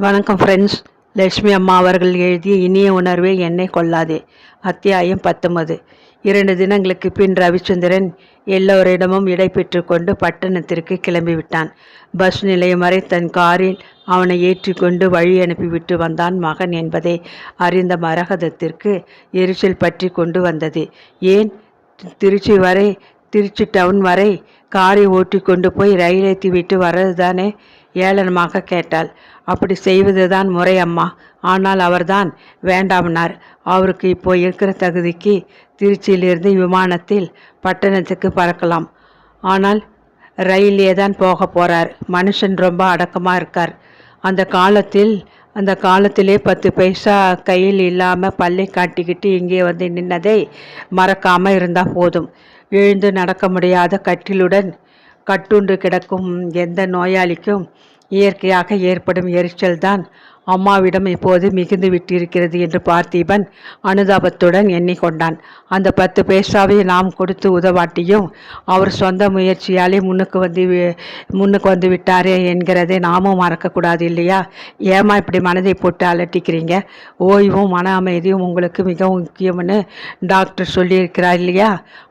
வணக்கம் ஃப்ரெண்ட்ஸ். லட்சுமி அம்மா அவர்கள் எழுதிய இனிய உணர்வே என்னை கொள்ளாதே. அத்தியாயம் 19. 2 தினங்களுக்கு பின் ரவிச்சந்திரன் எல்லோரிடமும் இடை பெற்று கொண்டு பட்டணத்திற்கு கிளம்பிவிட்டான். பஸ் நிலையம் வரை தன் காரில் அவனை ஏற்றி கொண்டு வழி அனுப்பிவிட்டு வந்தான் மகன் என்பதை அறிந்த மரகதத்திற்கு எரிச்சல் பற்றி கொண்டு வந்தது. ஏன் திருச்சி டவுன் வரை காரை ஓட்டி கொண்டு போய் ரயில் ஏற்றி விட்டு வர்றது தானே? ஏளனமாக கேட்டாள். அப்படி செய்வதுதான் முறை அம்மா. ஆனால் அவர்தான் வேண்டாம்னார். அவருக்கு இப்போ இருக்கிற தகுதிக்கு திருச்சியிலிருந்து விமானத்தில் பட்டணத்துக்கு பறக்கலாம். ஆனால் ரயிலே தான் போக போகிறார். மனுஷன் ரொம்ப அடக்கமாக இருக்கார். அந்த காலத்திலே 10 பைசா கையில் இல்லாமல் பல்லை காட்டிக்கிட்டு இங்கே வந்து நின்னதை மறக்காமல் இருந்தால் போதும். எழுந்து நடக்க முடியாத கட்டுண்டு கிடக்கும் எந்த நோயாளிக்கும் இயற்கையாக ஏற்படும் எரிச்சல் தான் அம்மாவிடம் இப்போது மிகுந்து விட்டிருக்கிறது என்று பார்த்திபன் அனுதாபத்துடன் எண்ணிக்கொண்டான். அந்த 10 பைசாவை நாம் கொடுத்து உதவாட்டியும் அவர் சொந்த முயற்சியாலே முன்னுக்கு வந்து விட்டாரே என்கிறதை நாமும் மறக்கக்கூடாது இல்லையா? ஏமா இப்படி மனதை போட்டு அலட்டிக்கிறீங்க? ஓய்வும் மன அமைதியும் உங்களுக்கு மிகவும் முக்கியம்னு டாக்டர் சொல்லியிருக்கிறார் இல்லையா?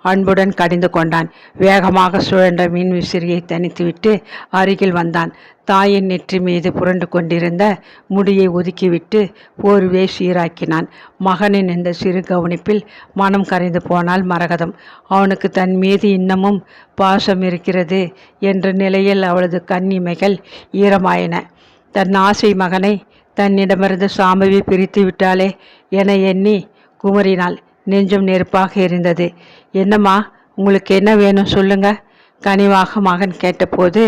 அன்புடன் கடிந்து கொண்டான். வேகமாக சுழன்ற மின் விசிறியை தனித்துவிட்டு அருகில் வந்தான். தாயின் நெற்றி மீது புரண்டு கொண்டிருந்த முடியை ஒதுக்கிவிட்டு போர்வே சீராக்கினான். மகனின் இந்த சிறு கவனிப்பில் மனம் கரைந்து போனாள் மரகதம். அவனுக்கு தன் மீது இன்னமும் பாசம் இருக்கிறது என்ற நிலையில் அவளது கண்ணிமைகள் ஈரமாயின. தன் ஆசை மகனை தன்னிடமிருந்து சாம்பவி பிரித்து விட்டாளே என எண்ணி குமரினாள். நெஞ்சம் நெருப்பாக எரிந்தது. என்னம்மா, உங்களுக்கு என்ன வேணும் சொல்லுங்க? கனிவாக மகன் கேட்டபோது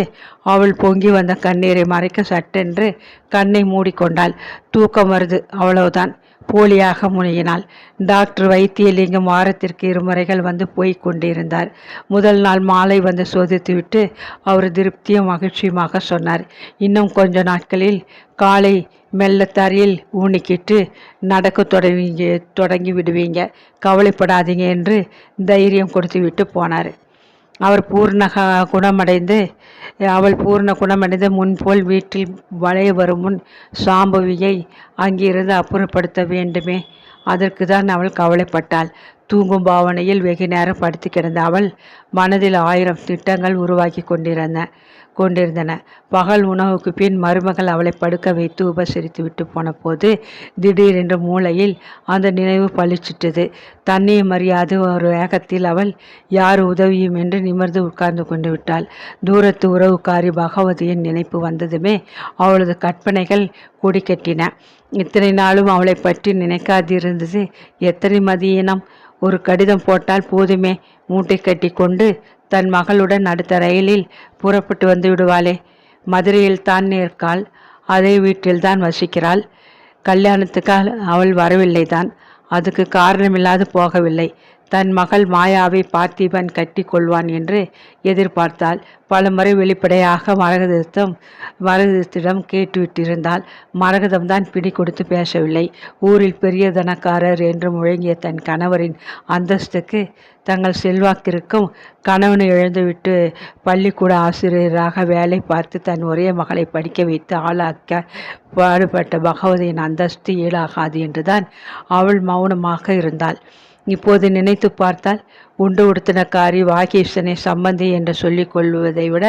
அவள் பொங்கி வந்த கண்ணீரை மறைக்க சட்டென்று கண்ணை மூடிக்கொண்டாள். தூக்கம் வருது, அவ்வளவுதான். போலியாக முழுகினாள். டாக்டர் வைத்தியலிங்கம் வாரத்திற்கு 2 முறைகள் வந்து போய் கொண்டிருந்தார். முதல் நாள் மாலை வந்து சோதித்துவிட்டு அவர் திருப்தியும் மகிழ்ச்சியுமாக சொன்னார். இன்னும் கொஞ்ச நாட்களில் காலை மெல்ல தரையில் ஊனிக்கிட்டு நடக்க தொடங்கி விடுவீங்க, கவலைப்படாதீங்க என்று தைரியம் கொடுத்து விட்டு போனார். அவள் பூர்ண குணமடைந்து முன்போல் வீட்டில் வளைய வரும் முன் சாம்பவியை அங்கிருந்து அப்புறப்படுத்த வேண்டுமே, அதற்கு தான் அவள் கவலைப்பட்டாள். தூங்கும் பாவனையில் வெகு நேரம் படுத்து கிடந்த அவள் மனதில் 1000 திட்டங்கள் உருவாக்கி கொண்டிருந்தன. பகல் உணவுக்கு பின் மருமகள் அவளை படுக்க வைத்து உபசரித்து விட்டு போன போது திடீரென்று மூளையில் அந்த நினைவு பளிச்சிட்டது. தன்னையும் அறியாது ஒரு வேகத்தில் அவள் யார் உதவியும் என்று நிமிர்ந்து உட்கார்ந்து கொண்டு விட்டாள். தூரத்து உறவுக்காரி பகவதியின் நினைப்பு வந்ததுமே அவளது கற்பனைகள் கொடி கட்டின. இத்தனை நாளும் அவளை பற்றி நினைக்காதிருந்தது எத்தனை மதியினம்! ஒரு கடிதம் போட்டால் போதுமே, மூட்டை கட்டி கொண்டு தன் மகளுடன் அடுத்த ரயிலில் புறப்பட்டு வந்து விடுவாளே. மதுரையில் தான் இருக்காள், அதே வீட்டில்தான் வசிக்கிறாள். கல்யாணத்துக்கு அவள் வரவில்லை தான். அதுக்கு காரணமில்லாது போகவில்லை. தன் மகள் மாயாவை பார்த்திபன் கட்டி கொள்வான் என்று எதிர்பார்த்தாள். பலமுறை வெளிப்படையாக மரகதத்திடம் கேட்டுவிட்டிருந்தாள். மரகதம்தான் பிடி கொடுத்து பேசவில்லை. ஊரில் பெரிய தனக்காரர் என்று முழங்கிய தன் கணவரின் அந்தஸ்துக்கு, தங்கள் செல்வாக்கிற்கும் கணவனை இழந்துவிட்டு பள்ளிக்கூட ஆசிரியராக வேலை பார்த்து தன் ஒரே மகளை படிக்க வைத்து ஆளாக்க பாடுபட்ட பகவதியின் அந்தஸ்து ஈடாகாது என்றுதான் அவள் மௌனமாக இருந்தாள். இப்போது நினைத்து பார்த்தால் உண்டு உடுத்தினக்காரி வாகீசனை சம்பந்தி என்று சொல்லிக் கொள்வதை விட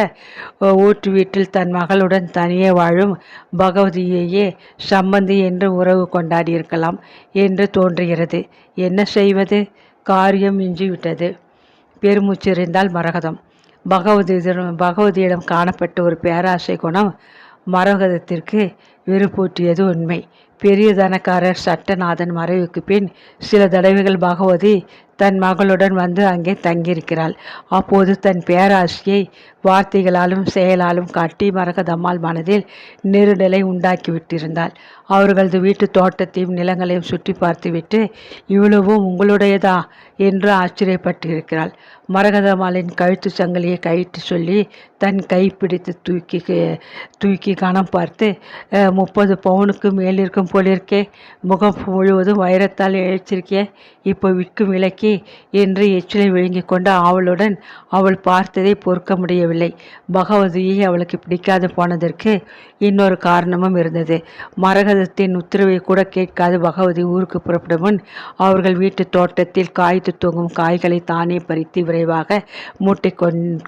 ஊற்று வீட்டில் தன் மகளுடன் தனியே வாழும் பகவதியையே சம்பந்தி என்று உறவு கொண்டாடியிருக்கலாம் என்று தோன்றுகிறது. என்ன செய்வது? காரியம் மிஞ்சிவிட்டது. பெருமூச்செறிந்தால் மரகதம். பகவதியிடம் காணப்பட்ட ஒரு பேராசை குணம் மரகதத்திற்கு வெறுப்பூட்டியது உண்மை. பெரிய தனக்காரர் சட்டநாதன் மறைவுக்கு பின் சில தடவைகள் பகவதி தன் மகளுடன் வந்து அங்கே தங்கியிருக்கிறாள். அப்போது தன் பேராசையை வார்த்தைகளாலும் செயலாலும் காட்டி மரகதம்மாள் மனதில் நெருடலை உண்டாக்கிவிட்டிருந்தாள். அவர்களது வீட்டு தோட்டத்தையும் நிலங்களையும் சுற்றி பார்த்துவிட்டு இவ்வளவும் உங்களுடையதா என்று ஆச்சரியப்பட்டிருக்கிறாள். மரகதம்மாளின் கழுத்து சங்கிலியை கயிட்டு சொல்லி தன் கை பிடித்து தூக்கி கணம் பார்த்து 30 பவுனுக்கு மேல் இருக்கும் போலிருக்கே, முகம் முழுவதும் வைரத்தால் இழைச்சிருக்கே, இப்போ விற்கும் விலைக்கு என்று எச்சிலை விழுங்கி கொண்ட ஆவலுடன் அவள் பார்த்ததை பொறுக்க முடியவில்லை. பகவதியை அவளுக்கு பிடிக்காது போனதற்கு இன்னொரு காரணமும் இருந்தது. மரகதத்தின் உத்தரவை கூட கேட்காது பகவதி ஊருக்கு புறப்படும் முன் அவர்கள் வீட்டு தோட்டத்தில் காய்த்து தூங்கும் காய்களை தானே பறித்து விரைவாக மூட்டை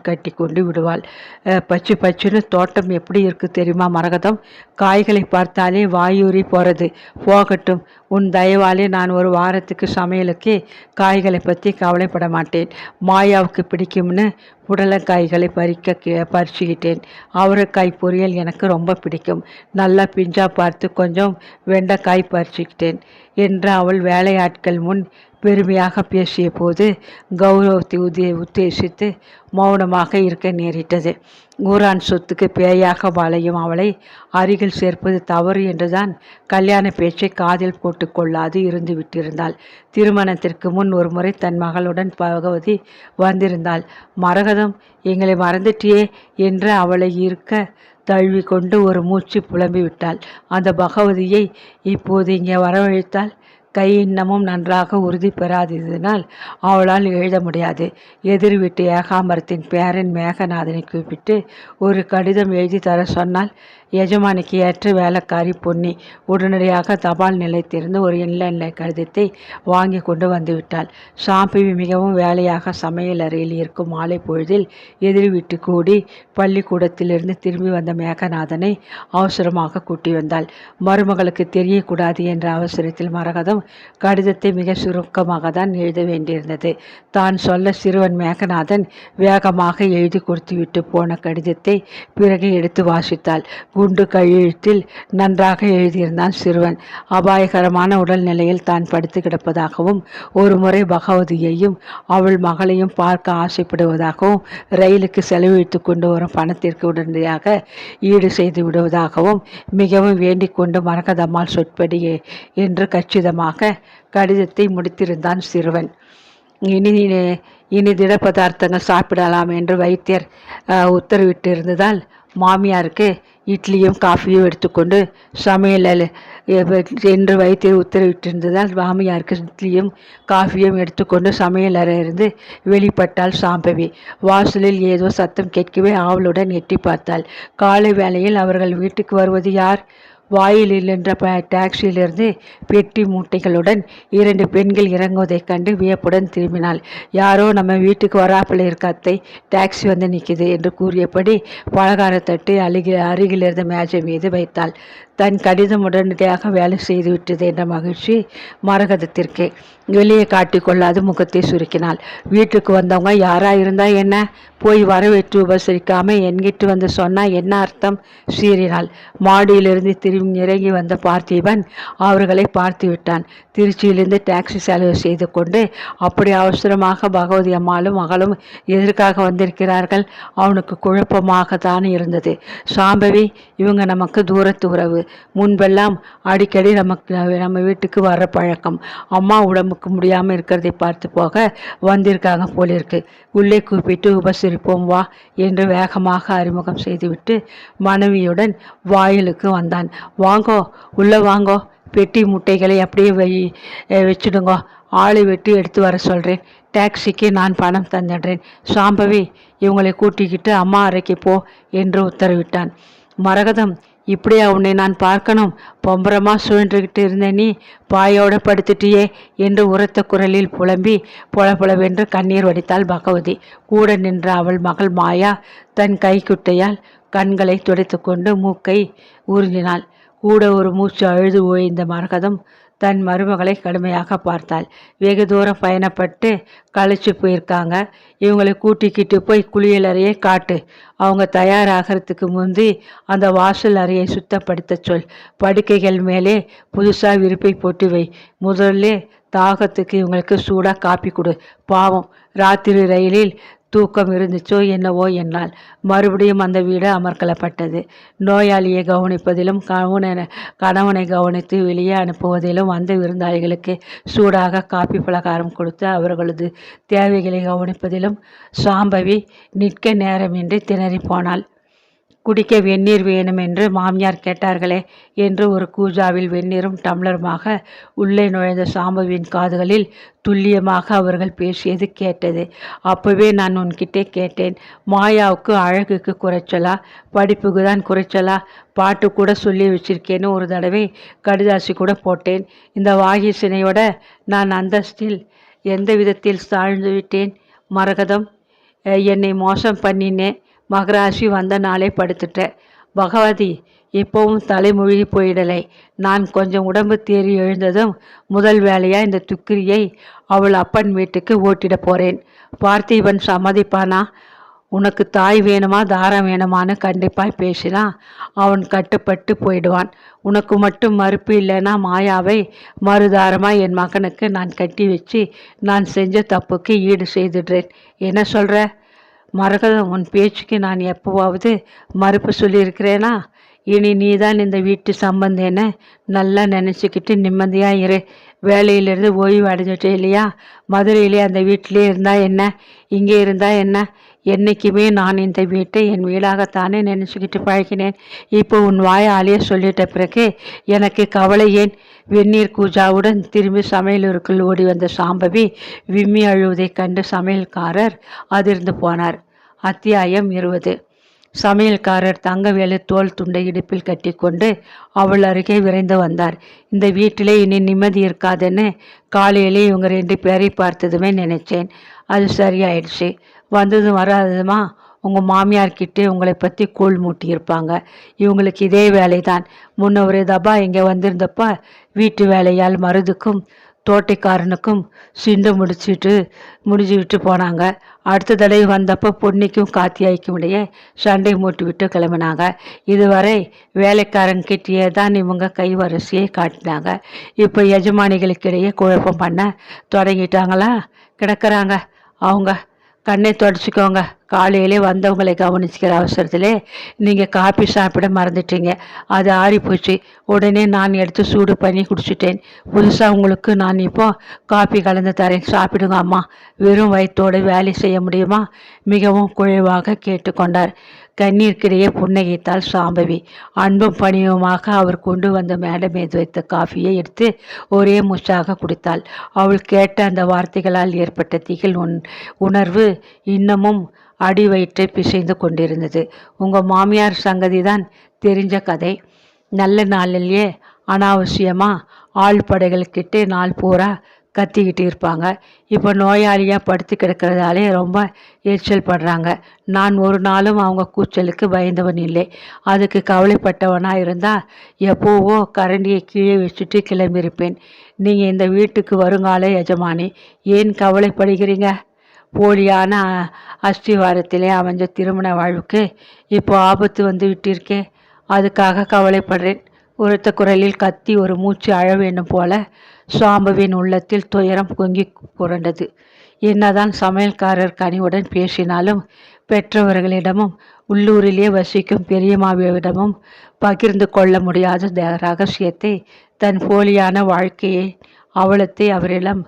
கட்டி கொண்டு விடுவாள். பச்சு பச்சுன்னு தோட்டம் எப்படி இருக்கு தெரியுமா மரகதம்? காய்களை பார்த்தாலே வாயூறி போகிறது. போகட்டும், உன் தயவாலே நான் ஒரு வாரத்துக்கு சமையலுக்கு காய்களை பற்றி கவலைப்பட மாட்டேன். மாயாவுக்கு பிடிக்கும்னு புடலங்காய்களை பறிச்சுக்கிட்டேன். அவரைக்காய் பொரியல் எனக்கு ரொம்ப பிடிக்கும். நல்லா பிஞ்சா பார்த்து கொஞ்சம் வெண்டைக்காய் பறிச்சுக்கிட்டேன் என்று அவள் வேலையாட்கள் முன் பெருமையாக பேசிய போது கௌரவத்தை உத்தேசித்து மௌனமாக இருக்க நேரிட்டது. ஊரான் சொத்துக்கு பேயாக வளையும் அவளை அருகில் சேர்ப்பது தவறு என்றுதான் கல்யாண பேச்சை காதில் போட்டுக்கொள்ளாது இருந்து விட்டிருந்தாள். திருமணத்திற்கு முன் ஒரு முறை தன் மகளுடன் பகவதி வந்திருந்தாள். மரகதம், எங்களை மறந்துட்டியே என்று அவளை இருக்க தழுவி கொண்டு ஒரு மூச்சு புலம்பி விட்டாள். அந்த பகவதியை இப்போது இங்கே வரவழைத்தால் கை இன்னமும் நன்றாக உறுதி பெறாததினால் அவளால் எழுத முடியாது. எதிர் வீட்டு ஏகாம்பரத்தின் பேரன் மேகநாதனை கூப்பிட்டு ஒரு கடிதம் எழுதி தர சொன்னால் எஜமானிக்கு ஏற்ற வேலைக்காரி பொன்னி உடனடியாக தபால் நிலையத்திலிருந்து ஒரு இன்லைன் கடிதத்தை வாங்கி கொண்டு வந்துவிட்டாள். சாம்பவி மிகவும் வேலையாக சமையல் அறையில் இருக்கும் மாலை பொழுதில் எதிர் வீட்டு கூடி பள்ளிக்கூடத்திலிருந்து திரும்பி வந்த மேகநாதனை அவசரமாக கூட்டி வந்தாள். மருமகளுக்கு தெரியக்கூடாது என்ற அவசரத்தில் மரகதம் கடிதத்தை மிக சுருக்கமாக தான் எழுத வேண்டியிருந்தது. தான் சொல்ல சிறுவன் மேகநாதன் வேகமாக எழுதி கொடுத்துவிட்டு போன கடிதத்தை பிறகு எடுத்து வாசித்தாள். குண்டு கையெழுத்தில் நன்றாக எழுதியிருந்தான் சிறுவன். அபாயகரமான உடல்நிலையில் தான் படுத்து கிடப்பதாகவும், ஒரு முறை பகவதியையும் அவள் மகளையும் பார்க்க ஆசைப்படுவதாகவும், ரயிலுக்கு செலவழித்து கொண்டு வரும் பணத்திற்கு உடனடியாக ஈடு செய்து விடுவதாகவும் மிகவும் வேண்டிக் கொண்டு மரகதம்மாள் சொற்படி என்று கச்சிதமாக கடிதத்தை முடித்திருந்தான் சிறுவன். இனி திட பதார்த்தங்கள் சாப்பிடலாம் என்று வைத்தியர் உத்தரவிட்டிருந்ததால் மாமியாருக்கு இட்லியும் காஃபியும் எடுத்துக்கொண்டு சமையல் என்று வைத்தியர் உத்தரவிட்டிருந்ததால் மாமியாருக்கு இட்லியும் காஃபியும் எடுத்துக்கொண்டு சமையல் அறையிலிருந்து வெளிப்பட்டாள் சாம்பவி. வாசலில் ஏதோ சத்தம் கேட்கவே ஆவலுடன் எட்டி பார்த்தாள். காலை வேளையில் அவர்கள் வீட்டுக்கு வருவது யார்? வாயிலில் நின்ற டாக்ஸியிலிருந்து பெட்டி மூட்டைகளுடன் 2 பெண்கள் இறங்குவதைக் கண்டு வியப்புடன் திரும்பினாள். யாரோ நம்ம வீட்டுக்கு வராப்பில் இருக்க அத்தை, டாக்ஸி வந்து நிற்கிது என்று கூறியபடி பலகாரத்தட்டு அருகில் இருந்த மேஜை மீது வைத்தாள். தன் கடிதம் உடனடியாக வேலை செய்துவிட்டது என்ற மகிழ்ச்சி மரகதத்திற்கு. வெளியே காட்டிக்கொள்ளாது முகத்தை சுருக்கினாள். வீட்டுக்கு வந்தவங்க யாரா இருந்தா என்ன, போய் வரவேற்று உபசரிக்காம என்கிட்டு வந்து சொன்னா என்ன அர்த்தம்? சீறினாள். மாடியிலிருந்து திரும்பி இறங்கி வந்த பார்த்திபன் அவர்களை பார்த்து விட்டான். திருச்சியிலிருந்து டாக்ஸி செலவு செய்து கொண்டு அப்படி அவசரமாக பகவதி அம்மாளும் மகளும் எதற்காக வந்திருக்கிறார்கள்? அவனுக்கு குழப்பமாகத்தான் இருந்தது. சாம்பவி, இவங்க நமக்கு தூரத்து உறவு. முன்பெல்லாம் அடிக்கடி நம்ம வீட்டுக்கு வர்ற பழக்கம். அம்மா உடம்புக்கு முடியாமல் இருக்கிறதை பார்த்து போக வந்திருக்காங்க போலிருக்கு. உள்ளே கூப்பிட்டு உபசரிப்போம் வா என்று வேகமாக அறிமுகம் செய்துவிட்டு மனைவியுடன் வாயிலுக்கு வந்தான். வாங்கோ, உள்ள வாங்கோ, பெட்டி முட்டைகளை அப்படியே வச்சுடுங்கோ, ஆளை வெட்டி எடுத்து வர சொல்கிறேன். டாக்ஸிக்கு நான் பணம் தந்துடுறேன். சாம்பவி, இவங்களை கூட்டிக்கிட்டு அம்மா அறைக்கு போ என்று உத்தரவிட்டான். மரகதம், இப்படியா உன்னை நான் பார்க்கணும்? பொம்பரமாக சுழன்றுகிட்டு இருந்த நீ பாயோட படுத்துட்டியே என்று உரத்த குரலில் புலம்பி பொலபொலவென்று கண்ணீர் வடித்தாள் பகவதி. கூட நின்ற அவள் மகள் மாயா தன் கைக்குட்டையால் கண்களை துடைத்து கொண்டு மூக்கை உறிஞ்சினாள். கூட ஒரு மூச்சு அழுது ஓய்ந்த மரகதம் தன் மருமகளை கடுமையாக பார்த்தாள். வெகு தூரம் பயணப்பட்டு களைச்சு போயிருக்காங்க. இவங்களை கூட்டிக்கிட்டு போய் குளியல் அறையை காட்டு. அவங்க தயாராகிறதுக்கு முந்தி அந்த வாசல் அறையை சுத்தப்படுத்த சொல். படுக்கைகள் மேலே புதுசாக விரிப்பை போட்டு வை. முதல்ல தாகத்துக்கு இவங்களுக்கு சூடாக காப்பி கொடு. பாவம், ராத்திரி ரயிலில் தூக்கம் இருந்துச்சோ என்னவோ என்னால். மறுபடியும் அந்த வீடு அமர்க்கலப்பட்டது. நோயாளியை கவனிப்பதிலும் கணவனை கவனித்து வெளியே அனுப்புவதிலும் வந்த விருந்தாளிகளுக்கு சூடாக காப்பி பலகாரம் கொடுத்து அவர்களது தேவைகளை கவனிப்பதிலும் சாம்பவி நிற்க நேரமின்றி திணறி போனாள். குடிக்க வெந்நீர் வேணும் என்று மாமியார் கேட்டார்களே என்று ஒரு கூஜாவில் வெந்நீரும் டம்ளருமாக உள்ளே நுழைந்த சாம்பவியின் காதுகளில் துல்லியமாக அவர்கள் பேசியது கேட்டது. அப்பவே நான் உன்கிட்டே கேட்டேன், மாயாவுக்கு அழகுக்கு குறைச்சலா, படிப்புக்கு தான் குறைச்சலா, பாட்டு கூட சொல்லி வச்சிருக்கேன்னு ஒரு தடவை கடிதாசி கூட போட்டேன். இந்த வாகிசினையோட நான் அந்தஸ்தில் எந்த விதத்தில் தாழ்ந்து விட்டேன்? மரகதம், என்னை மோசம் பண்ணினேன். மகராசி வந்த நாளே படுத்துட்டேன். பகவதி இப்போவும் தலைமொழி போயிடலை. நான் கொஞ்சம் உடம்பு தேறி எழுந்ததும் முதல் வேலையாக இந்த துக்கிரியை அவள் அப்பன் வீட்டுக்கு ஓட்டிட போகிறேன். பார்த்திபன் சம்மதிப்பானா? உனக்கு தாய் வேணுமா தாரம் வேணுமான்னு கண்டிப்பாக பேசினா அவன் கட்டுப்பட்டு போயிடுவான். உனக்கு மட்டும் மறுப்பு இல்லைன்னா மாயாவை மறுதாரமாக என் மகனுக்கு நான் கட்டி வச்சு நான் செஞ்ச தப்புக்கு ஈடு செய்துடுறேன். என்ன சொல்கிற? மரகதம், உன் பேச்சுக்கு நான் எப்போவாவது மறுப்பு சொல்லியிருக்கிறேனா? இனி நீதான் இந்த வீட்டு சம்பந்தேன்னு நல்லா நினச்சிக்கிட்டு நிம்மதியாக இரு. வேலையிலேருந்து ஓய்வு அடைஞ்சிட்டே இல்லையா? மதுரையிலே அந்த வீட்டிலே இருந்தால் என்ன, இங்கே இருந்தால் என்ன? என்றைக்குமே நான் இந்த வீட்டை என் வீடாகத்தானே நினச்சிக்கிட்டு பழகினேன். இப்போ உன் வாயாலேயே சொல்லிட்ட பிறகு எனக்கு கவலை ஏன்? வெந்நீர் கூஜாவுடன் திரும்பி சமையலூருக்குள் ஓடி வந்த சாம்பவி விம்மி அழுவதைக் கண்டு சமையல்காரர் அதிர்ந்து போனார். அத்தியாயம் 20. சமையல்காரர் தங்கவேலு தோல் துண்டை இடுப்பில் கட்டி கொண்டு அவள் அருகே விரைந்து வந்தார். இந்த வீட்டிலே இனி நிம்மதி இருக்காதுன்னு காலையிலே இவங்க 2 பேரை பார்த்ததுமே நினைச்சேன். அது சரியாயிடுச்சு. வந்ததும் வராததுமா உங்கள் மாமியார்கிட்டே உங்களை பற்றி கூழ் மூட்டியிருப்பாங்க. இவங்களுக்கு இதே வேலை தான். முன்ன ஒரு தபா இங்கே வந்திருந்தப்ப வீட்டு வேலையால் மருதுக்கும் தோட்டைக்காரனுக்கும் சிண்டு முடிச்சு விட்டு போனாங்க. அடுத்த தடவை வந்தப்போ பொன்னிக்கும் காத்தியாய்க்கும் இடையே சண்டை மூட்டி விட்டு கிளம்பினாங்க. இதுவரை வேலைக்காரங்கிட்டே தான் இவங்க கைவரிசையை காட்டினாங்க. இப்போ எஜமானிகளுக்கிடையே குழப்பம் பண்ண தொடங்கிட்டாங்களா? கிடக்கிறாங்க அவங்க. கண்ணை தொடச்சிக்கோங்க. காலையிலே வந்தவங்களை கவனிச்சுக்கிற அவசரத்திலே நீங்கள் காப்பி சாப்பிட மறந்துட்டீங்க. அது ஆறிப்போச்சு. உடனே நான் எடுத்து சூடு பண்ணி குடிச்சிட்டேன். புதுசாக உங்களுக்கு நான் இப்போ காப்பி கலந்து தரேன், சாப்பிடுங்க அம்மா. வெறும் வயிற்றோடு வேலை செய்ய முடியுமா? மிகவும் குழைவாக கேட்டுக்கொண்டார். கண்ணீர்க்கிடையே புன்னகைத்தாள் சாம்பவி. அன்பும் பணிவுமாக அவர் கொண்டு வந்த மேடை மீது வைத்த காஃபியை எடுத்து ஒரே மூச்சாக குடித்தாள். அவள் கேட்ட அந்த வார்த்தைகளால் ஏற்பட்ட திகில் உணர்வு இன்னமும் அடி வயிற்றை பிசைந்து கொண்டிருந்தது. உங்கள் மாமியார் சங்கதிதான் தெரிஞ்ச கதை. நல்ல நாளிலேயே அனாவசியமாக ஆள் படைகளுக்கிட்டே நாள் பூரா கத்திக்கிட்டு இருப்பாங்க. இப்போ நோயாளியாக படுத்து கிடக்கிறதாலே ரொம்ப எரிச்சல் படுறாங்க. நான் ஒரு நாளும் அவங்க கூச்சலுக்கு பயந்தவன் இல்லை. அதுக்கு கவலைப்பட்டவனாக இருந்தால் எப்போவோ கரண்டியை கீழே வச்சுட்டு கிளம்பியிருப்பேன். நீங்கள் இந்த வீட்டுக்கு வருங்கால எஜமானி. ஏன் கவலைப்படுகிறீங்க? போலியான அஸ்திவாரத்திலே அமைஞ்ச திருமண வாழ்வுக்கு இப்போ ஆபத்து வந்து விட்டிருக்கே, அதுக்காக கவலைப்படுறேன். உரத்த குரலில் கத்தி ஒரு மூச்சு அழ வேண்டும் போல சாம்பவின் உள்ளத்தில் துயரம் பொங்கி புரண்டது. என்னதான் சமையல்காரர் கனிவுடன் பேசினாலும் பெற்றவர்களிடமும் உள்ளூரிலே வசிக்கும் பெரியம்மாவிடமும் பகிர்ந்து கொள்ள முடியாத ரகசியத்தை, தன் போலியான வாழ்க்கையை அவலத்தை அவரிடம்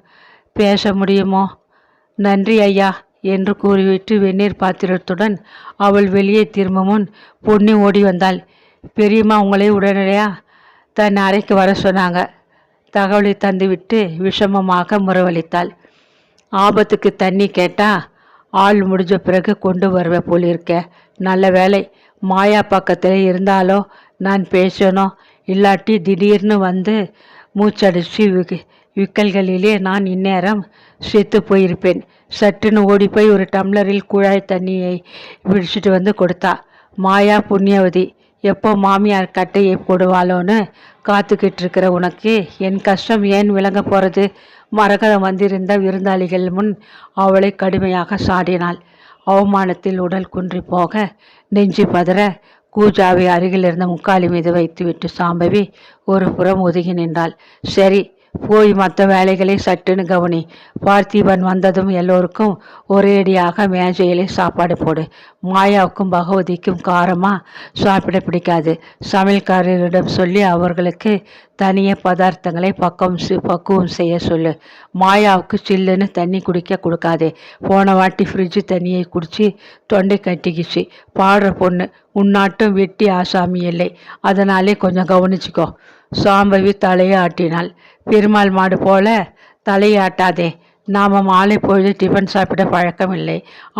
பேச முடியுமோ? நன்றி ஐயா என்று கூறிவிட்டு வெந்நீர் பாத்திரத்துடன் அவள் வெளியே திரும்ப முன் பொன்னி ஓடி வந்தாள். பெரியம்மா உங்களை உடனடியாக தன் அறைக்கு வர சொன்னாங்க. தகவலை தந்துவிட்டு விஷமமாக முறவளித்தாள். ஆபத்துக்கு தண்ணி கேட்டா ஆள் முடிஞ்ச பிறகு கொண்டு வருவ போலிருக்க. நல்ல வேலை மாயா பக்கத்தில் இருந்தாலோ நான் பேசணும். இல்லாட்டி திடீர்னு வந்து மூச்சடிச்சு விக்கல்களிலே நான் இந்நேரம் செத்து போயிருப்பேன். சட்டுன்னு ஓடி போய் ஒரு டம்ளரில் குழாய் தண்ணியை பிடிச்சிட்டு வந்து கொடுத்தா. மாயா புண்ணியவதி. எப்போ மாமியார் கட்டையை போடுவாளோன்னு காத்துக்கிட்டு இருக்கிற உனக்கு என் கஷ்டம் ஏன் விளங்க போகிறது? மரகதம் வந்திருந்த விருந்தாளிகள் முன் அவளை கடுமையாக சாடினாள். அவமானத்தில் உடல் குன்றி போக நெஞ்சு பதற கூஜாவை அருகில் இருந்த முக்காலி மீது வைத்துவிட்டு சாம்பவி ஒரு புறம் ஒதுங்கி நின்றாள். சரி, போய் மற்ற வேலைகளை சட்டுன்னு கவனி. பார்த்திபன் வந்ததும் எல்லோருக்கும் ஒரேடியாக மேஜையிலே சாப்பாடு போடு. மாயாவுக்கும் பகவதிக்கும் காரமாக சாப்பிட பிடிக்காது. சமையல்காரரிடம் சொல்லி அவர்களுக்கு தனிய பதார்த்தங்களை பக்குவம் செய்ய சொல்லு. மாயாவுக்கு சில்லுன்னு தண்ணி குடிக்க கொடுக்காதே. போன வாட்டி ஃப்ரிட்ஜு தண்ணியை குடித்து தொண்டை கட்டிக்கிச்சு. பாடுற பொண்ணு, உன்னாட்டும் வெட்டி ஆசாமி இல்லை, அதனாலே கொஞ்சம் கவனிச்சுக்கோ. சாம்பவி தலையை ஆட்டினாள். பெருமாள் மாடு போல தலையை ஆட்டாதே. நாம் மாலை பொழுது டிஃபன் சாப்பிட பழக்கம் இல்லை,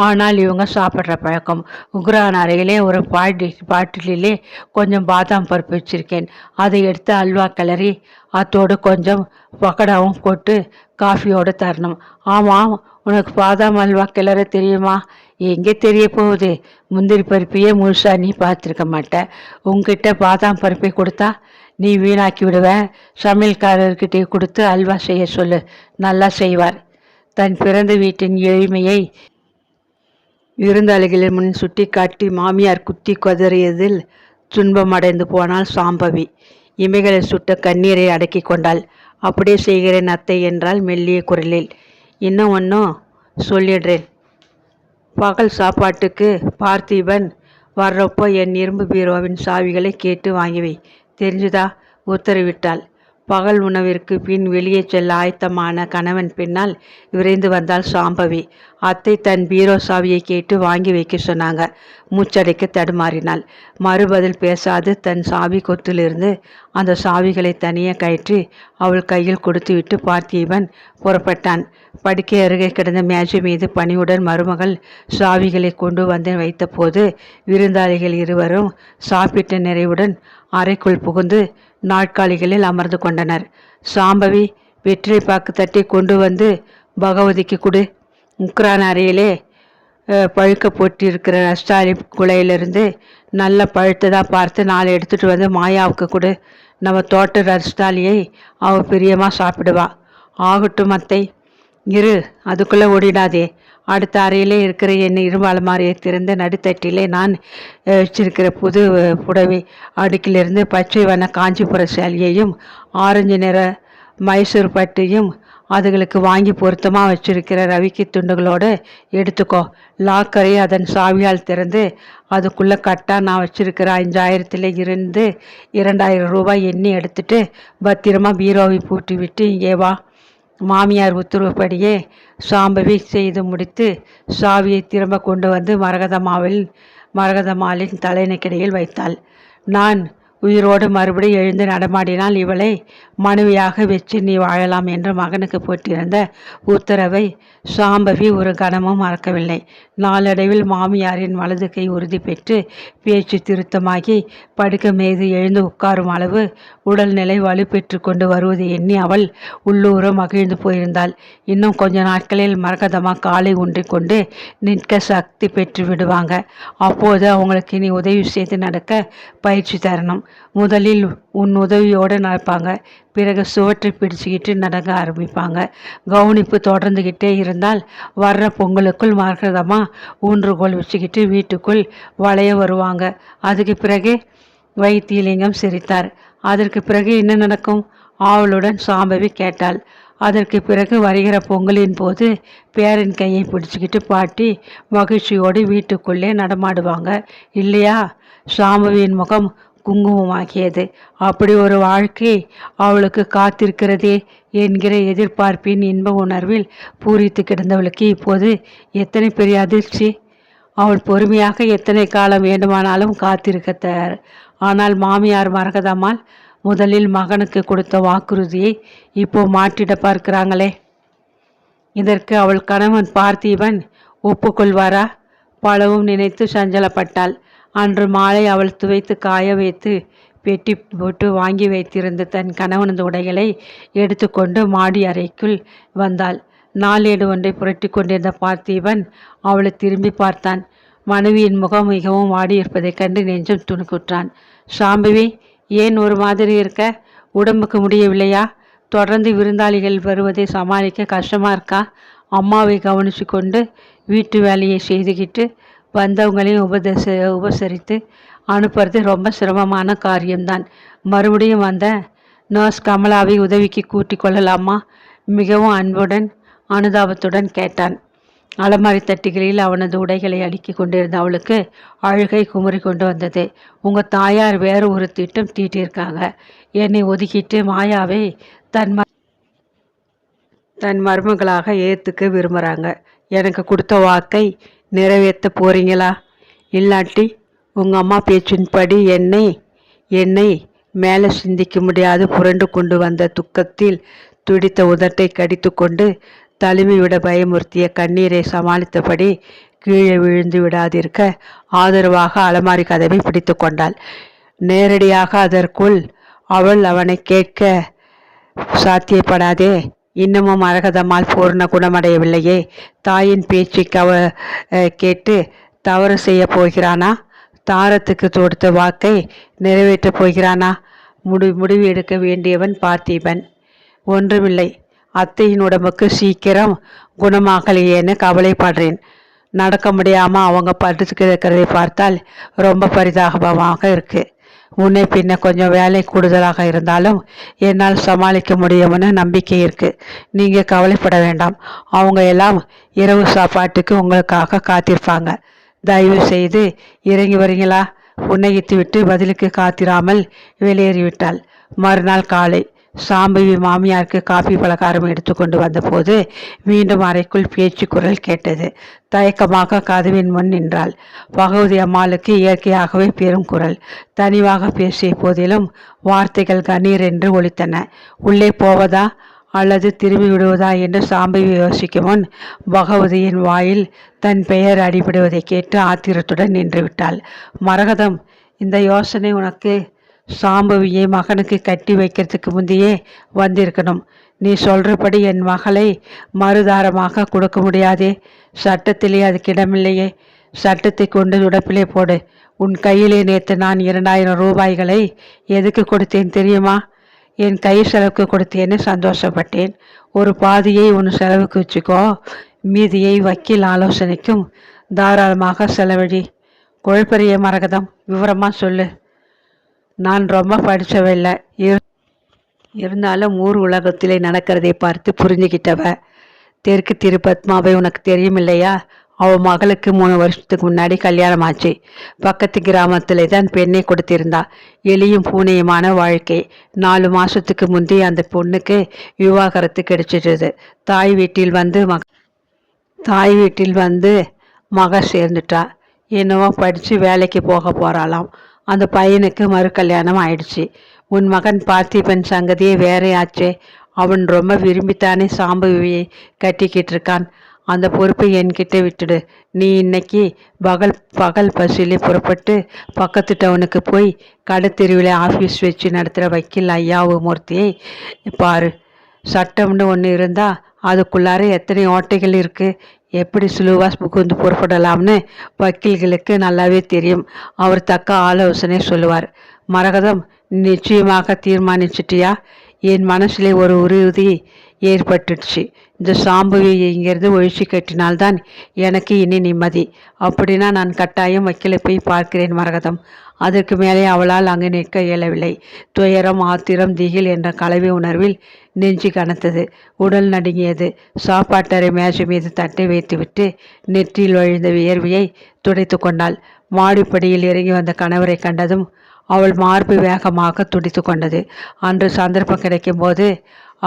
ஆனால் இவங்க சாப்பிட்ற பழக்கம். உக்ரான் அறையிலே ஒரு பாட்டிலே கொஞ்சம் பாதாம் பருப்பு வச்சிருக்கேன். அதை எடுத்து அல்வா கிளறி அத்தோடு கொஞ்சம் பக்கடாவும் போட்டு காஃபியோடு தரணும். ஆமாம், உனக்கு பாதாம் அல்வா கிளற தெரியுமா? எங்கே தெரிய போகுது? முந்திரி பருப்பையே முழுசா நீ பார்த்துருக்க மாட்ட. உங்ககிட்ட பாதாம் பருப்பை கொடுத்தா நீ வீணாக்கி விடுவ. சமையல்காரர்கிட்டே கொடுத்து அல்வா செய்ய சொல்லு, நல்லா செய்வார். தன் பிறந்த வீட்டின் எளிமையை விருந்தாளிகளின் முன் சுட்டி காட்டி மாமியார் குத்தி கொதறியதில் துன்பமடைந்து போனாள் சாம்பவி. இமைகளை சுட்ட கண்ணீரை அடக்கி கொண்டாள். அப்படியே செய்கிறேன் அத்தை என்றால் மெல்லிய குரலில். இன்னும் ஒன்றும் சொல்லிடுறேன். பகல் சாப்பாட்டுக்கு பார்த்திபன் வர்றப்போ என் இரும்பு பீரோவின் சாவிகளை கேட்டு வாங்கிவை, தெரிஞ்சுதா? உத்தரவிட்டாள். பகல் உணவிற்கு பின் வெளியே செல்ல ஆயத்தமான கணவன் பின்னால் விரைந்து வந்தாள் சாம்பவி. அத்தை தன் பீரோ சாவியை கேட்டு வாங்கி வைக்க சொன்னாங்க. மூச்சடைக்க தடுமாறினாள். மறுபதில் பேசாது தன் சாவி கொத்திலிருந்து அந்த சாவிகளை தனியே கயிற்றி அவள் கையில் கொடுத்துவிட்டு பார்த்திபன் புறப்பட்டான். படுக்கை அருகே கிடந்த மேஜை மீது பணிவுடன் மருமகள் சாவிகளை கொண்டு வந்து வைத்தபோது விருந்தாளிகள் இருவரும் சாப்பிட்ட நிறைவுடன் அறைக்குள் புகுந்து நாட்காலிகளில் அமர்ந்து கொண்டனர். சாம்பவி வெற்றிலை பாக்கு தட்டி கொண்டு வந்து பகவதிக்கு கொடு. உக்ரான் அறையிலே பழுக்க போட்டிருக்கிற ரஸ்தாலி குலையிலிருந்து நல்ல பழுத்ததாக பார்த்து 4 எடுத்துகிட்டு வந்து மாயாவுக்கு கொடு. நம்ம தோட்ட ரஸ்தாலியை அவள் பிரியமாக சாப்பிடுவா. ஆகட்டும் அத்தை. இரு, அதுக்குள்ளே ஓடிடாதே. அடுத்த அறையிலே இருக்கிற என் இரும்பு அலமாரியை திறந்த நடுத்தட்டிலே நான் வச்சிருக்கிற புது புடவை அடுக்கிலிருந்து பச்சை வண்ண காஞ்சிபுர சேலையையும் ஆரஞ்சு நிற மைசூர் பட்டையும் அதுகளுக்கு வாங்கி பொருத்தமாக வச்சிருக்கிற ரவிக்கி துண்டுகளோடு எடுத்துக்கோ. லாக்கரை அதன் சாவியால் திறந்து அதுக்குள்ளே கட்டா நான் வச்சிருக்கிற 5000 இருந்து 2000 ரூபாய் எண்ணி எடுத்துட்டு பத்திரமா பீரோவை பூட்டி விட்டு இங்கே வா. மாமியார் உத்தரவுப்படியே சாம்பவி செய்து முடித்து சாவியை திரும்ப கொண்டு வந்து மரகதமாலின் தலைநக்கிடையில் வைத்தாள். நான் உயிரோடு மறுபடியும் எழுந்து நடமாடினால் இவளை மனைவியாக வச்சு நீ வாழலாம் என்று மகனுக்கு போட்டிருந்த உத்தரவை சாம்பவி ஒரு கணமும் மறக்கவில்லை. நாளடைவில் மாமியாரின் வலது கை உறுதி பெற்று பேச்சு திருத்தமாகி படுக்க மீது எழுந்து உட்காரும் அளவு உடல்நிலை வலுப்பெற்று கொண்டு வருவதை எண்ணி அவள் உள்ளூர மகிழ்ந்து போயிருந்தாள். இன்னும் கொஞ்ச நாட்களில் மரகதமாக காலை ஊன்றி கொண்டு நிற்க சக்தி பெற்று விடுவாங்க. அப்போது அவங்களுக்கு நீ உதவி செய்து நடக்க பயிற்சி தரணும். முதலில் உன் உதவியோடு நடப்பாங்க, பிறகு சுவற்றை பிடிச்சிக்கிட்டு நடக்க ஆரம்பிப்பாங்க. கவனிப்பு தொடர்ந்துக்கிட்டே இருந்தால் வர்ற பொங்கலுக்குள் மரகதமாக ஊன்றுகோல் வச்சுக்கிட்டு வீட்டுக்குள் வளைய வருவாங்க. அதுக்கு பிறகு வைத்தியலிங்கம் சிரித்தார். அதற்கு பிறகு என்ன நடக்கும்? ஆவலுடன் சாம்பவி கேட்டாள். அதற்கு பிறகு வருகிற பொங்கலின் போது பேரின் கையை பிடிச்சிக்கிட்டு பாட்டி மகிழ்ச்சியோடு வீட்டுக்குள்ளே நடமாடுவாங்க, இல்லையா? சாம்பவியின் முகம் குங்குமமாக்கியது. அப்படி ஒரு வாழ்க்கை அவளுக்கு காத்திருக்கிறதே என்கிற எதிர்பார்ப்பின் இன்ப உணர்வில் பூரித்து கிடந்தவளுக்கு இப்போது எத்தனை பெரிய அதிர்ச்சி! அவள் பொறுமையாக எத்தனை காலம் வேண்டுமானாலும் காத்திருக்க தயார். ஆனால் மாமியார் மரகதம்மாள் முதலில் மகனுக்கு கொடுத்த வாக்குறுதியை இப்போ மாற்றிட பார்க்கிறாங்களே. இதற்கு அவள் கணவன் பார்த்திபன் ஒப்புக்கொள்வாரா? பலவும் நினைத்து சஞ்சலப்பட்டாள். அன்று மாலை அவள் துவைத்து காய வைத்து பெட்டி போட்டு வாங்கி வைத்திருந்த தன் கணவனது உடைகளை எடுத்துக்கொண்டு மாடி அறைக்குள் வந்தாள். நாளேடு ஒன்றை புரட்டி கொண்டிருந்த பார்த்திபன் அவளை திரும்பி பார்த்தான். மனைவியின் முகம் மிகவும் வாடியிருப்பதைக் கண்டு நெஞ்சம் துணுக்குற்றான். சாம்பவி, ஏன் ஒரு மாதிரி இருக்க? உடம்புக்கு முடியவில்லையா? தொடர்ந்து விருந்தாளிகள் வருவதை சமாளிக்க கஷ்டமாக இருக்கா? அம்மாவை கவனித்து கொண்டு வீட்டு வேலையை செய்துக்கிட்டு வந்தவங்களையும் உபசரித்து அனுப்புறது ரொம்ப சிரமமான காரியம்தான். மறுபடியும் வந்த நர்ஸ் கமலாவை உதவிக்கு கூட்டிக் கொள்ளலாமா? மிகவும் அன்புடன் அனுதாபத்துடன் கேட்டான். அலமாரி தட்டிகளில் அவனது உடைகளை அடுக்கிக் கொண்டிருந்த அவளுக்கு அழுகை குமுறி கொண்டு வந்தது. உங்கள் தாயார் வேறு ஒரு திட்டம் தீட்டியிருக்காங்க. என்னை ஒதுக்கிட்டு மாயாவை தன் மருமகளாக ஏற்றுக்க விரும்புகிறாங்க. எனக்கு கொடுத்த வாக்கை நிறைவேற்ற போறீங்களா? இல்லாட்டி உங்கள் அம்மா பேச்சின்படி என்னை மேலே சிந்திக்க முடியாது புரண்டு கொண்டு வந்த துக்கத்தில் துடித்த உதட்டை கடித்து கொண்டு தழுமிவிட பயமுறுத்திய கண்ணீரை சமாளித்தபடி கீழே விழுந்து விடாதிருக்க ஆதரவாக அலமாரி கதவை பிடித்து கொண்டாள். நேரடியாக அதற்குள் அவள் அவனை கேட்க சாத்தியப்படாதே. இன்னமும் மரகதம்மாள் பூர்ண குணமடையவில்லையே. தாயின் பேச்சை கேட்டு தவறு செய்ய போகிறானா? தாரத்துக்கு கொடுத்த வாக்கை நிறைவேற்றப் போகிறானா? முடிவு எடுக்க வேண்டியவன் பார்த்திபன். ஒன்றுமில்லை, அத்தையின் உடம்புக்கு சீக்கிரம் குணமாகலையேன்னு கவலைப்படுறேன். நடக்க முடியாமல் அவங்க படுத்து இருக்கிறதை பார்த்தால் ரொம்ப பரிதாபமாக இருக்குது. முன்னே பின்ன கொஞ்சம் வேலை கூடுதலாக இருந்தாலும் என்னால் சமாளிக்க முடியும்னு நம்பிக்கை இருக்குது. நீங்கள் கவலைப்பட வேண்டாம். அவங்க எல்லாம் இரவு சாப்பாட்டுக்கு உங்களுக்காக காத்திருப்பாங்க. தயவு செய்து இறங்கி வரீங்களா? புன்னகித்து விட்டு பதிலுக்கு காத்திராமல் வெளியேறிவிட்டாள். மறுநாள் காலை சாம்பவி மாமியாருக்கு காஃபி பலகாரம் எடுத்துக்கொண்டு வந்தபோது மீண்டும் அறைக்குள் பேச்சு குரல் கேட்டது. தயக்கமாக கதவின் முன் நின்றாள். பகவதி அம்மாளுக்கு இயற்கையாகவே பெரும் குரல். தனிவாக பேசிய போதிலும் வார்த்தைகள் கண்ணீர் என்று ஒலித்தன. உள்ளே போவதா அல்லது திரும்பி விடுவதா என்று சாம்பவி யோசிக்கும் முன் பகவதியின் வாயில் தன் பெயர் அடிபடுவதை கேட்டு ஆத்திரத்துடன் நின்று விட்டாள். மரகதம், இந்த யோசனை உனக்கு சாம்பவியை மகனுக்கு கட்டி வைக்கிறதுக்கு முந்தையே வந்திருக்கணும். நீ சொல்றபடி என் மகளை மறுதாரமாக கொடுக்க முடியாதே. சட்டத்திலே அதுக்கு இடமில்லையே. சட்டத்தை கொண்டு உடப்பிலே போடு. உன் கையிலே நேற்று நான் 2000 ரூபாய்களை எதுக்கு கொடுத்தேன் தெரியுமா? என் கை செலவுக்கு கொடுத்தேன்னு சந்தோஷப்பட்டேன். ஒரு பாதியை உன் செலவுக்கு வச்சுக்கோ, மீதியை வக்கீல் ஆலோசனைக்கும் தாராளமாக செலவழி. குழப்பறிய மரகதம், விவரமாக சொல்லு. நான் ரொம்ப படித்தவில்லை, இருந்தாலும் ஊர் உலகத்திலே நடக்கிறதை பார்த்து புரிஞ்சுக்கிட்டவ. தெற்கு திரு பத்மாவை உனக்கு தெரியும் இல்லையா? அவள் மகளுக்கு 3 வருஷத்துக்கு முன்னாடி கல்யாணம் ஆச்சு. பக்கத்து கிராமத்திலே தான் பெண்ணை கொடுத்திருந்தா. எலியும் பூனையுமான வாழ்க்கை. 4 மாதத்துக்கு முந்தைய அந்த பொண்ணுக்கு விவாகரத்து கிடைச்சிடுது. தாய் வீட்டில் வந்து மக சேர்ந்துட்டா. என்னவோ படித்து வேலைக்கு போக போகிறாளாம். அந்த பையனுக்கு மறு கல்யாணம் ஆயிடுச்சு. உன் மகன் பார்த்திபன் சங்கதியே வேறையாச்சே. அவன் ரொம்ப விரும்பித்தானே சாம்பவியை கட்டிக்கிட்டு இருக்கான். அந்த பொறுப்பை என்கிட்ட விட்டுடு. நீ இன்னைக்கு பகல் பஸ்ஸிலே புறப்பட்டு பக்கத்து டவுனுக்கு போய் கடத்தெருவில் ஆஃபீஸ் வச்சு நடத்துகிற வக்கீல் ஐயாவு மூர்த்தியை பாரு. சட்டம்னு ஒன்று இருந்தால் அதுக்குள்ளார எத்தனை ஓட்டைகள் இருக்குது. எப்படி சுலுவாக புகுந்து புறப்படலாம்னு வக்கீல்களுக்கு நல்லாவே தெரியும். அவர் தக்க ஆலோசனை சொல்லுவார். மரகதம், நிச்சயமாக தீர்மானிச்சிட்டியா? என் மனசிலே ஒரு உறுதி ஏற்பட்டுடுச்சு. இந்த சாம்பவியை இங்கிருந்து ஒழிச்சு கட்டினால்தான் எனக்கு இனி நிம்மதி. அப்படின்னா நான் கட்டாயம் வக்கீலை போய் பார்க்கிறேன் மரகதம். அதற்கு மேலே அவளால் அங்கு நிற்க இயலவில்லை. துயரம், ஆத்திரம், திகில் என்ற கலவை உணர்வில் நெஞ்சு கனத்தது. உடல் நடுங்கியது. சாப்பாட்டறை மேஜை மீது தட்டை வைத்துவிட்டு நெற்றியில் வழிந்த வியர்வையை துடைத்து கொண்டாள். மாடிப்படியில் இறங்கி வந்த கணவரை கண்டதும் அவள் மார்பு வேகமாக துடித்து கொண்டது. அன்று சந்தர்ப்பம் கிடைக்கும் போது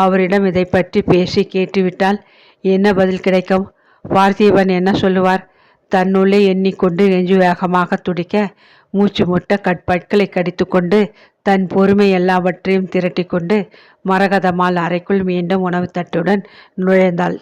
அவரிடம் இதை பற்றி பேசி கேட்டுவிட்டால் என்ன பதில் கிடைக்கும்? பார்த்திபன் என்ன சொல்லுவார்? தன்னுள்ளே எண்ணிக்கொண்டு நெஞ்சு வேகமாக துடிக்க மூச்சு முட்ட பற்களை கடித்து கொண்டு தன் பொறுமை எல்லாவற்றையும் திரட்டி கொண்டு மரகதம்மாள் அறைக்குள் மீண்டும் உணவு தட்டுடன் நுழைந்தாள்.